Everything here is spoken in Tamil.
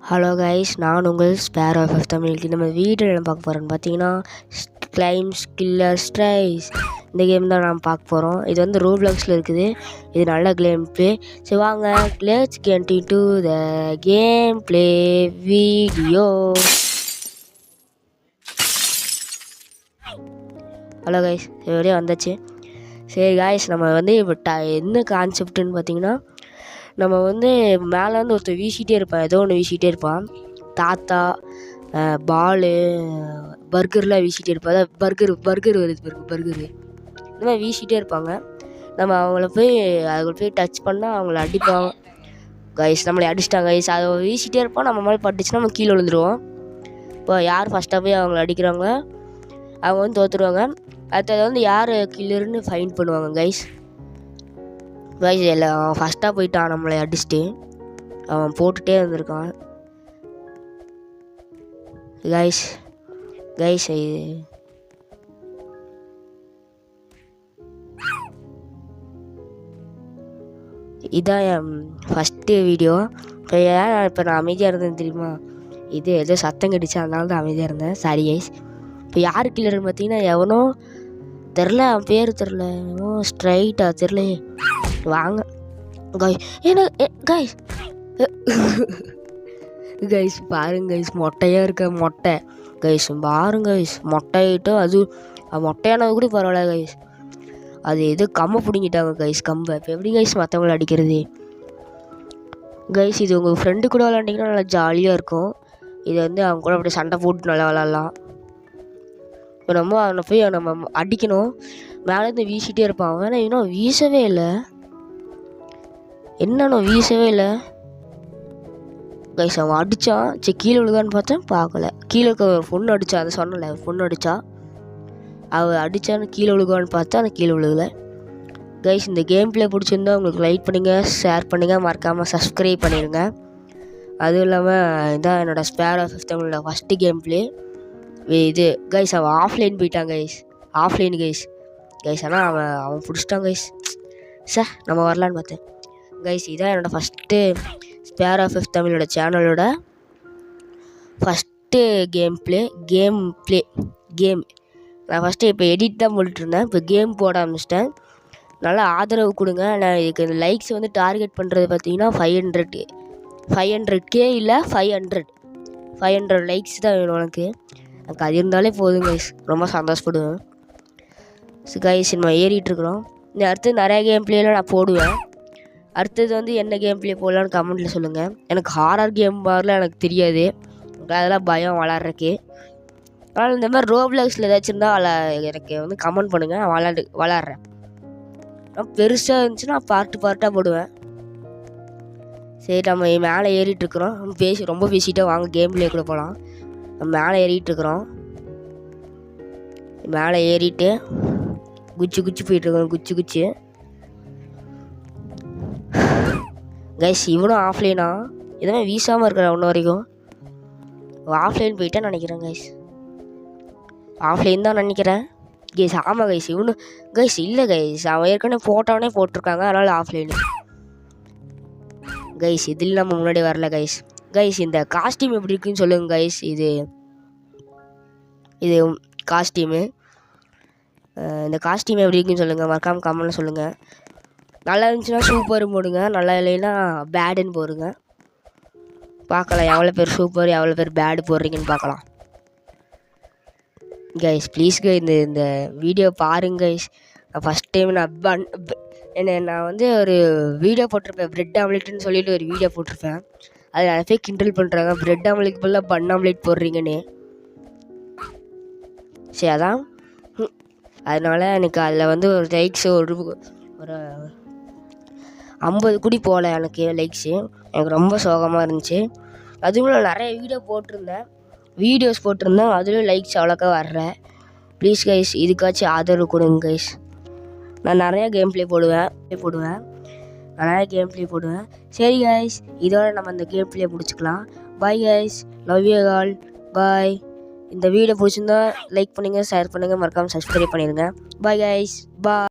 ஹலோ கைஸ், நான் உங்கள் ஸ்பேர் ஆஃப் தமிழுக்கு நம்ம வீடியோவில் என்ன பார்க்க போகிறோன்னு பார்த்தீங்கன்னா கிளைம்ஸ் கில்லர் ஸ்ட்ரைஸ். இந்த கேம் தான் நாம் பார்க்க போகிறோம். இது வந்து ரோப்ளாக்ஸில் இருக்குது. இது நல்ல கேம் ப்ளே. சரி வாங்க, let's get into the game play video. Hello guys, எப்படியே வந்தாச்சு. சரி கைஸ், நம்ம வந்து இப்போ என்ன கான்செப்டுன்னு பார்த்தீங்கன்னா, நம்ம வந்து மேலேருந்து ஒருத்தர் வீசிகிட்டே இருப்பான், ஏதோ ஒன்று வீசிகிட்டே இருப்பான். தாத்தா பாலு பர்கர்லாம் வீசிகிட்டே இருப்பான். அதான் பர்கர் வருது, பர்கரு இந்த மாதிரி வீசிகிட்டே இருப்பாங்க. நம்ம அவங்கள போய் டச் பண்ணால் அவங்கள அடிப்பாங்க. கைஸ் நம்மளை அடிச்சிட்டாங்க கைஸ். அதை வீசிகிட்டே இருப்போம், நம்ம மாதிரி பட்டுச்சுன்னா நம்ம கீழே விழுந்துருவோம். இப்போ யார் ஃபஸ்ட்டாக போய் அவங்கள அடிக்கிறாங்க அவங்க வந்து தோற்றுருவாங்க. அடுத்தது வந்து யார் கில்லருன்னு ஃபைன் பண்ணுவாங்க கைஸ். கைஸ் எல்லாம் அவன் ஃபஸ்ட்டாக போயிட்டான், நம்மளை அடிச்சுட்டு அவன் போட்டுகிட்டே வந்திருக்கான். கைஸ் இதான் என் ஃபஸ்ட்டு வீடியோ. இப்போ நான் அமைதியாக இருந்தேன் தெரியுமா, இது ஏதோ சத்தம் கடிச்சு, அதனால தான் அமைதியாக இருந்தேன். Sorry guys. இப்போ யார் கில்லர்னு பார்த்தீங்கன்னா எவனோ தெரில, அவன் பேர் தெரில, எவனோ ஸ்ட்ரைட்டாக தெரிலையே. வாங்க கைஸ், கைஸ் பாருங்க கைஸ், மொட்டையாக இருக்க மொட்டை கைஸ், பாருங்க கைஸ், மொட்டையிட்டும் அது மொட்டையானது கூட பரவாயில்ல கைஸ். அது எது கம்பை பிடிங்கிட்டாங்க கைஸ், கம்பை. இப்போ எப்படி கைஸ் மற்றவங்களை அடிக்கிறது கைஸ்? இது உங்கள் ஃப்ரெண்டு கூட விளாண்டிங்கன்னா நல்லா ஜாலியாக இருக்கும். இது வந்து அவங்க கூட அப்படியே சண்டை போட்டு நல்லா விளாட்லாம். இப்போ நம்ம அவனை போய் நம்ம அடிக்கணும். மேலேருந்து வீசிகிட்டே இருப்பான். அவன் இன்னும் வீசவே இல்லை. என்னன்னு வீசவே இல்லை கைஸ். அவன் அடித்தான். சரி கீழே விழுகான்னு பார்த்தேன், பார்க்கல. கீழே இருக்க ஒரு பொண்ணு அடித்தான், அதை சொன்னல, பொண்ணு அடித்தா. அவள் அடித்தான்னு கீழே விழுகான்னு பார்த்தா அந்த கீழே விழுகலை கைஸ். இந்த கேம் ப்ளே பிடிச்சிருந்தா உங்களுக்கு லைக் பண்ணுங்கள், ஷேர் பண்ணுங்கள், மறக்காமல் சப்ஸ்கிரைப் பண்ணிடுங்க. அதுவும் இல்லாமல் இதான் என்னோடய ஸ்பேர் ஆஃப் தமிழோட ஃபஸ்ட்டு கேம் ப்ளே இது கைஸ். அவன் ஆஃப்லைன் போயிட்டான் கைஸ், ஆஃப்லைன் கைஸ். ஆனால் அவன் பிடிச்சிட்டான் கைஸ். சார் நம்ம வரலான்னு பார்த்தேன் கைஸ். இதான் என்னோடய ஃபஸ்ட்டு ஸ்பேர் ஆஃப் தமிழோட சேனலோட ஃபஸ்ட்டு கேம். நான் ஃபஸ்ட்டு இப்போ எடிட் தான் போட்டுருந்தேன், இப்போ கேம் போட ஆரம்பிச்சிட்டேன். நல்லா ஆதரவு கொடுங்க. நான் இதுக்கு இந்த லைக்ஸ் வந்து டார்கெட் பண்ணுறது பார்த்தீங்கன்னா 500K இல்லை 500 லைக்ஸ் தான் வேணும் எனக்கு அது இருந்தாலே போதும் கைஸ், ரொம்ப சந்தோஷப்படுவேன். ஸோ கைஸ் நம்ம ஏறிட்டுருக்குறோம். இந்த அடுத்து நிறையா கேம் பிளேலாம் நான் போடுவேன். அடுத்தது வந்து என்ன கேம் ப்ளே போடலான்னு கமெண்ட்டில் சொல்லுங்கள். எனக்கு ஹாரர் கேம் மாதிரிலாம் எனக்கு தெரியாது, அதெல்லாம் பயம் விளாட்றக்கு. அதனால் இந்த மாதிரி ரோப்ளாக்ஸில் ஏதாச்சும் இருந்தால் எனக்கு வந்து கமெண்ட் பண்ணுங்கள், நான் விளாட்றேன். நான் பெருசாக இருந்துச்சுன்னா பார்ட்டாக போடுவேன். சரி நம்ம மேலே ஏறிட்டுருக்குறோம். ரொம்ப பேசிட்டோம், வாங்க கேம் ப்ளே கூட போகலாம். நம்ம மேலே ஏறிட்டுருக்குறோம். மேலே ஏறிட்டு குச்சி போயிட்டுருக்கோம், குச்சி கைஸ். இவனும் ஆஃப்லைனா, எதுவுமே வீசாமல் இருக்கிற ஒன்று வரைக்கும். ஆஃப்லைன் போயிட்டான்னு நினைக்கிறேன் கைஸ், ஆஃப்லைன் தான் நினைக்கிறேன் கைஸ். ஆமாம் கைஸ், இவனு கைஸ் இல்லை கைஸ், அவன் ஏற்கனவே ஃபோட்டோனே போட்டிருக்காங்க, அதனால் ஆஃப்லைனு கைஸ். இதில் நம்ம முன்னாடி வரல கைஸ். இந்த காஸ்டியூம் எப்படி இருக்குன்னு சொல்லுங்கள் கைஸ். இது காஸ்டியூமு, இந்த காஸ்டியூம் எப்படி இருக்குன்னு சொல்லுங்கள், மறக்காமல் கமெண்ட்டில் சொல்லுங்கள். நல்லா இருந்துச்சுன்னா சூப்பர்னு போடுங்க, நல்லா இல்லைன்னா பேடுன்னு போடுங்க. பார்க்கலாம் எவ்வளோ பேர் சூப்பர் எவ்வளோ பேர் பேடு போடுறீங்கன்னு பார்க்கலாம் கைஸ். ப்ளீஸ் இந்த வீடியோ பாருங்க கைஸ். நான் ஃபஸ்ட் டைம் நான் வந்து ஒரு வீடியோ போட்டிருப்பேன், ப்ரெட் ஆம்லேட்னு சொல்லிட்டு ஒரு வீடியோ போட்டிருப்பேன். அது நிறைய பேர் கிண்டல் பண்ணுறாங்க, ப்ரெட் ஆம்லேட் ஃபுல்லாக பன் ஆம்லேட் போடுறீங்கன்னு. சரி அதான், அதனால் எனக்கு அதில் வந்து ஒரு லைக்ஸ் ஒரு 50 கூடி போகல எனக்கு லைக்ஸு. எனக்கு ரொம்ப சோகமாக இருந்துச்சு. அதுவும் நான் நிறைய வீடியோஸ் போட்டிருந்தேன், அதுலேயும் லைக்ஸ் அவ்வளோக்கா வரல. ப்ளீஸ் கைஸ், இதுக்காச்சும் ஆதரவு கொடுங்க கைஸ். நான் நிறையா கேம் ப்ளே போடுவேன். சரி கைஸ், இதோட நம்ம இந்த கேம் ப்ளே முடிச்சுக்கலாம். Bye guys, love you all, bye. இந்த வீடியோ பிடிச்சிருந்தா லைக் பண்ணுங்கள், ஷேர் பண்ணுங்கள், மறக்காமல் சப்ஸ்கிரைப் பண்ணிடுங்க. பாய் கைஸ், பாய்.